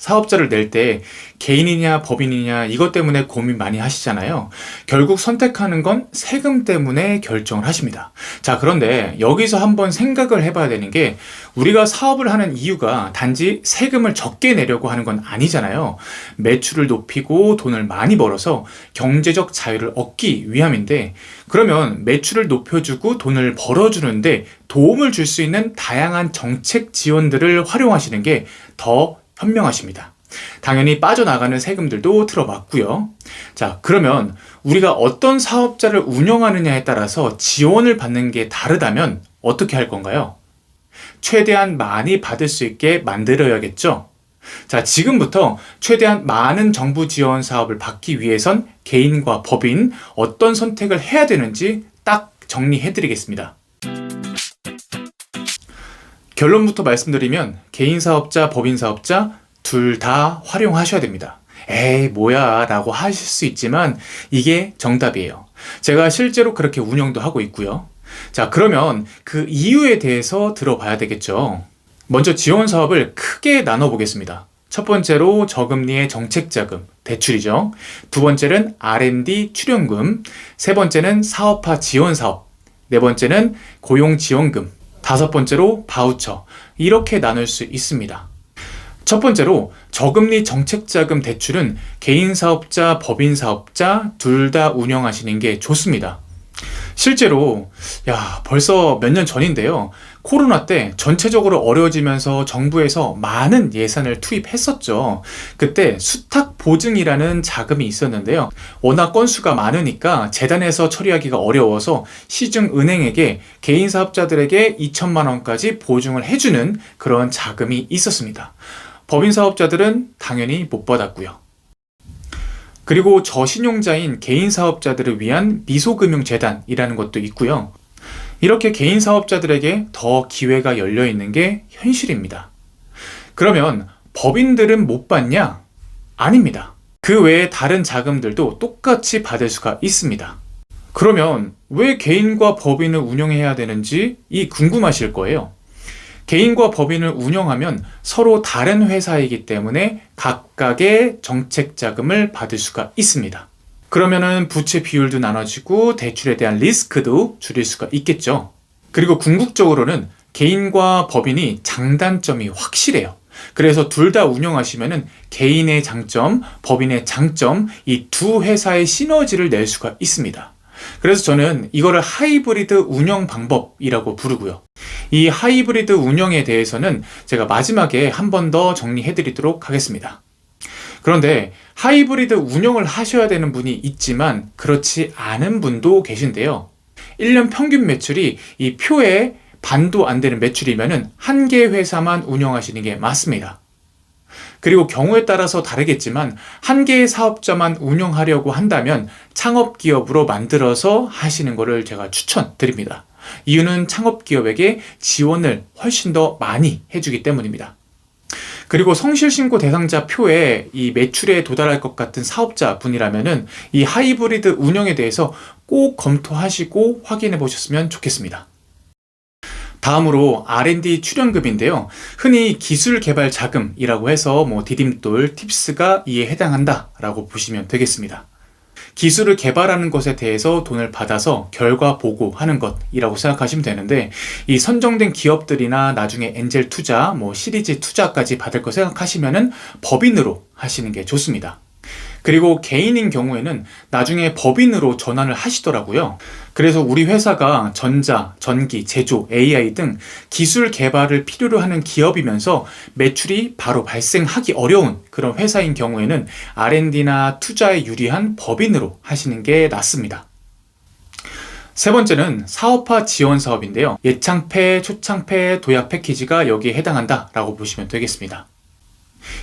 사업자를 낼 때 개인이냐 법인이냐 이것 때문에 고민 많이 하시잖아요. 결국 선택하는 건 세금 때문에 결정을 하십니다. 자, 그런데 여기서 한번 생각을 해봐야 되는 게 우리가 사업을 하는 이유가 단지 세금을 적게 내려고 하는 건 아니잖아요. 매출을 높이고 돈을 많이 벌어서 경제적 자유를 얻기 위함인데 그러면 매출을 높여주고 돈을 벌어주는데 도움을 줄 수 있는 다양한 정책 지원들을 활용하시는 게 더 현명하십니다. 당연히 빠져나가는 세금들도 들어봤고요. 자, 그러면 우리가 어떤 사업자를 운영하느냐에 따라서 지원을 받는 게 다르다면 어떻게 할 건가요? 최대한 많이 받을 수 있게 만들어야겠죠? 자, 지금부터 최대한 많은 정부 지원 사업을 받기 위해선 개인과 법인 어떤 선택을 해야 되는지 딱 정리해 드리겠습니다. 결론부터 말씀드리면 개인 사업자, 법인 사업자 둘 다 활용하셔야 됩니다. 에이 뭐야 라고 하실 수 있지만 이게 정답이에요. 제가 실제로 그렇게 운영도 하고 있고요. 자, 그러면 그 이유에 대해서 들어봐야 되겠죠. 먼저 지원 사업을 크게 나눠 보겠습니다. 첫 번째로 저금리의 정책자금, 대출이죠. 두 번째는 R&D 출연금, 세 번째는 사업화 지원 사업, 네 번째는 고용 지원금, 다섯 번째로 바우처, 이렇게 나눌 수 있습니다. 첫 번째로 저금리 정책자금 대출은 개인 사업자, 법인 사업자 둘 다 운영하시는 게 좋습니다. 실제로 벌써 몇 년 전인데요. 코로나 때 전체적으로 어려워지면서 정부에서 많은 예산을 투입했었죠. 그때 수탁보증이라는 자금이 있었는데요. 워낙 건수가 많으니까 재단에서 처리하기가 어려워서 시중은행에게 개인 사업자들에게 2천만 원까지 보증을 해주는 그런 자금이 있었습니다. 법인 사업자들은 당연히 못 받았고요. 그리고 저신용자인 개인 사업자들을 위한 미소금융재단이라는 것도 있고요. 이렇게 개인 사업자들에게 더 기회가 열려 있는 게 현실입니다. 그러면 법인들은 못 받냐? 아닙니다. 그 외에 다른 자금들도 똑같이 받을 수가 있습니다. 그러면 왜 개인과 법인을 운영해야 되는지 궁금하실 거예요. 개인과 법인을 운영하면 서로 다른 회사이기 때문에 각각의 정책 자금을 받을 수가 있습니다. 그러면은 부채 비율도 나눠지고 대출에 대한 리스크도 줄일 수가 있겠죠. 그리고 궁극적으로는 개인과 법인이 장단점이 확실해요. 그래서 둘 다 운영하시면은 개인의 장점, 법인의 장점, 이 두 회사의 시너지를 낼 수가 있습니다. 그래서 저는 이거를 하이브리드 운영 방법이라고 부르고요. 이 하이브리드 운영에 대해서는 제가 마지막에 한 번 더 정리해 드리도록 하겠습니다. 그런데 하이브리드 운영을 하셔야 되는 분이 있지만 그렇지 않은 분도 계신데요. 1년 평균 매출이 이 표에 반도 안 되는 매출이면은 한 개 회사만 운영하시는 게 맞습니다. 그리고 경우에 따라서 다르겠지만 한 개의 사업자만 운영하려고 한다면 창업기업으로 만들어서 하시는 것을 제가 추천드립니다. 이유는 창업기업에게 지원을 훨씬 더 많이 해주기 때문입니다. 그리고 성실신고 대상자 표에 이 매출에 도달할 것 같은 사업자 분이라면은 이 하이브리드 운영에 대해서 꼭 검토하시고 확인해 보셨으면 좋겠습니다. 다음으로 R&D 출연금인데요. 흔히 기술 개발 자금이라고 해서 디딤돌, 팁스가 이에 해당한다라고 보시면 되겠습니다. 기술을 개발하는 것에 대해서 돈을 받아서 결과 보고하는 것이라고 생각하시면 되는데 이 선정된 기업들이나 나중에 엔젤 투자, 시리즈 투자까지 받을 거 생각하시면은 법인으로 하시는 게 좋습니다. 그리고 개인인 경우에는 나중에 법인으로 전환을 하시더라고요. 그래서 우리 회사가 전자, 전기, 제조, AI 등 기술 개발을 필요로 하는 기업이면서 매출이 바로 발생하기 어려운 그런 회사인 경우에는 R&D나 투자에 유리한 법인으로 하시는 게 낫습니다. 세 번째는 사업화 지원 사업인데요. 예창패, 초창패, 도약 패키지가 여기에 해당한다라고 보시면 되겠습니다.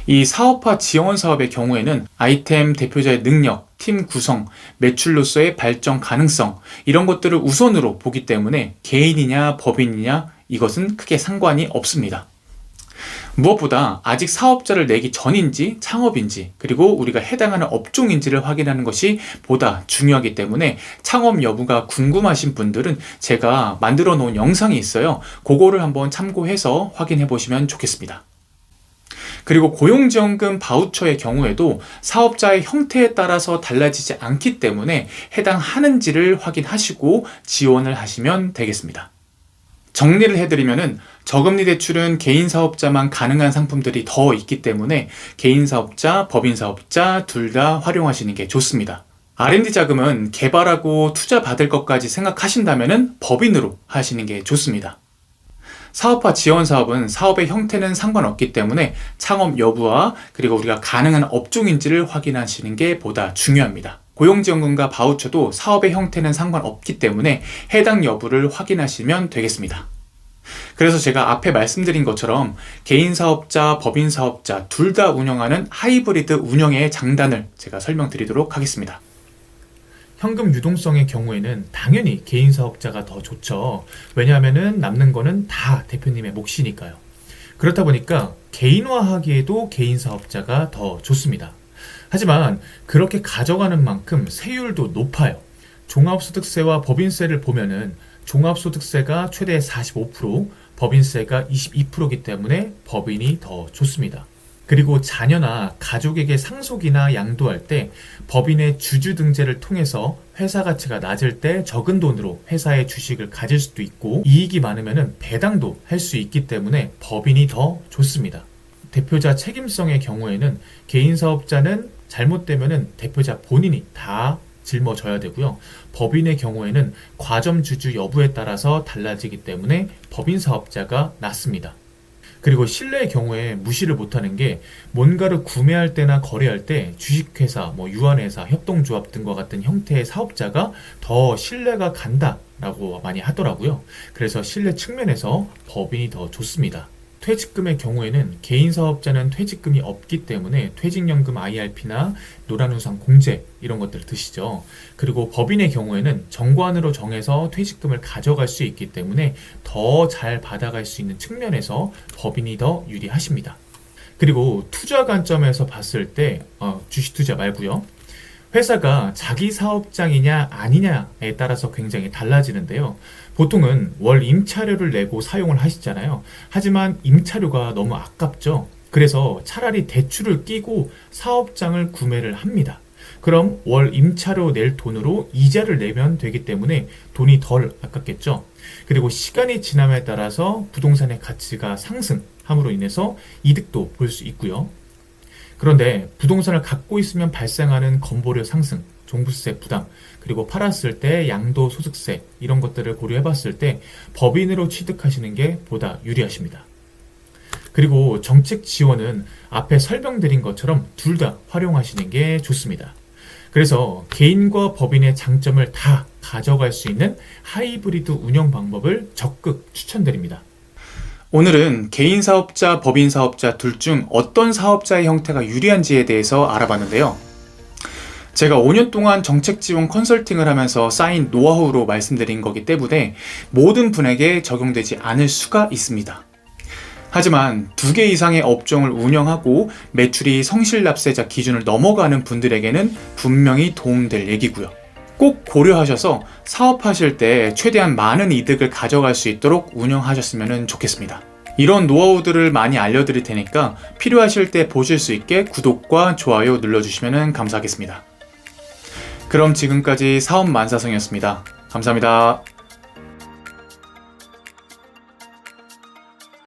이 사업화 지원 사업의 경우에는 아이템 대표자의 능력, 팀 구성, 매출로서의 발전 가능성 이런 것들을 우선으로 보기 때문에 개인이냐 법인이냐 이것은 크게 상관이 없습니다. 무엇보다 아직 사업자를 내기 전인지 창업인지 그리고 우리가 해당하는 업종인지를 확인하는 것이 보다 중요하기 때문에 창업 여부가 궁금하신 분들은 제가 만들어 놓은 영상이 있어요. 그거를 한번 참고해서 확인해 보시면 좋겠습니다. 그리고 고용지원금 바우처의 경우에도 사업자의 형태에 따라서 달라지지 않기 때문에 해당하는지를 확인하시고 지원을 하시면 되겠습니다. 정리를 해드리면은 저금리 대출은 개인 사업자만 가능한 상품들이 더 있기 때문에 개인 사업자, 법인 사업자 둘 다 활용하시는 게 좋습니다. R&D 자금은 개발하고 투자 받을 것까지 생각하신다면은 법인으로 하시는 게 좋습니다. 사업화 지원 사업은 사업의 형태는 상관없기 때문에 창업 여부와 그리고 우리가 가능한 업종인지를 확인하시는 게 보다 중요합니다. 고용지원금과 바우처도 사업의 형태는 상관없기 때문에 해당 여부를 확인하시면 되겠습니다. 그래서 제가 앞에 말씀드린 것처럼 개인 사업자, 법인 사업자 둘 다 운영하는 하이브리드 운영의 장단을 제가 설명드리도록 하겠습니다. 현금 유동성의 경우에는 당연히 개인 사업자가 더 좋죠. 왜냐하면 남는 거는 다 대표님의 몫이니까요. 그렇다 보니까 개인화하기에도 개인 사업자가 더 좋습니다. 하지만 그렇게 가져가는 만큼 세율도 높아요. 종합소득세와 법인세를 보면은 종합소득세가 최대 45%, 법인세가 22%이기 때문에 법인이 더 좋습니다. 그리고 자녀나 가족에게 상속이나 양도할 때 법인의 주주 등재를 통해서 회사 가치가 낮을 때 적은 돈으로 회사의 주식을 가질 수도 있고 이익이 많으면 배당도 할 수 있기 때문에 법인이 더 좋습니다. 대표자 책임성의 경우에는 개인 사업자는 잘못되면 대표자 본인이 다 짊어져야 되고요. 법인의 경우에는 과점주주 여부에 따라서 달라지기 때문에 법인 사업자가 낫습니다. 그리고 신뢰의 경우에 무시를 못하는 게 뭔가를 구매할 때나 거래할 때 주식회사, 유한회사, 협동조합 등과 같은 형태의 사업자가 더 신뢰가 간다라고 많이 하더라고요. 그래서 신뢰 측면에서 법인이 더 좋습니다. 퇴직금의 경우에는 개인 사업자는 퇴직금이 없기 때문에 퇴직연금 IRP나 노란우산 공제 이런 것들을 드시죠. 그리고 법인의 경우에는 정관으로 정해서 퇴직금을 가져갈 수 있기 때문에 더 잘 받아갈 수 있는 측면에서 법인이 더 유리하십니다. 그리고 투자 관점에서 봤을 때 주식 투자 말고요. 회사가 자기 사업장이냐 아니냐에 따라서 굉장히 달라지는데요. 보통은 월 임차료를 내고 사용을 하시잖아요. 하지만 임차료가 너무 아깝죠. 그래서 차라리 대출을 끼고 사업장을 구매를 합니다. 그럼 월 임차료 낼 돈으로 이자를 내면 되기 때문에 돈이 덜 아깝겠죠. 그리고 시간이 지남에 따라서 부동산의 가치가 상승함으로 인해서 이득도 볼 수 있고요. 그런데 부동산을 갖고 있으면 발생하는 건보료 상승, 종부세 부담, 그리고 팔았을 때 양도소득세 이런 것들을 고려해봤을 때 법인으로 취득하시는 게 보다 유리하십니다. 그리고 정책 지원은 앞에 설명드린 것처럼 둘 다 활용하시는 게 좋습니다. 그래서 개인과 법인의 장점을 다 가져갈 수 있는 하이브리드 운영 방법을 적극 추천드립니다. 오늘은 개인 사업자, 법인 사업자 둘 중 어떤 사업자의 형태가 유리한지에 대해서 알아봤는데요. 제가 5년 동안 정책 지원 컨설팅을 하면서 쌓인 노하우로 말씀드린 거기 때문에 모든 분에게 적용되지 않을 수가 있습니다. 하지만 2개 이상의 업종을 운영하고 매출이 성실납세자 기준을 넘어가는 분들에게는 분명히 도움될 얘기고요. 꼭 고려하셔서 사업하실 때 최대한 많은 이득을 가져갈 수 있도록 운영하셨으면 좋겠습니다. 이런 노하우들을 많이 알려드릴 테니까 필요하실 때 보실 수 있게 구독과 좋아요 눌러주시면 감사하겠습니다. 그럼 지금까지 사업만사성이었습니다. 감사합니다.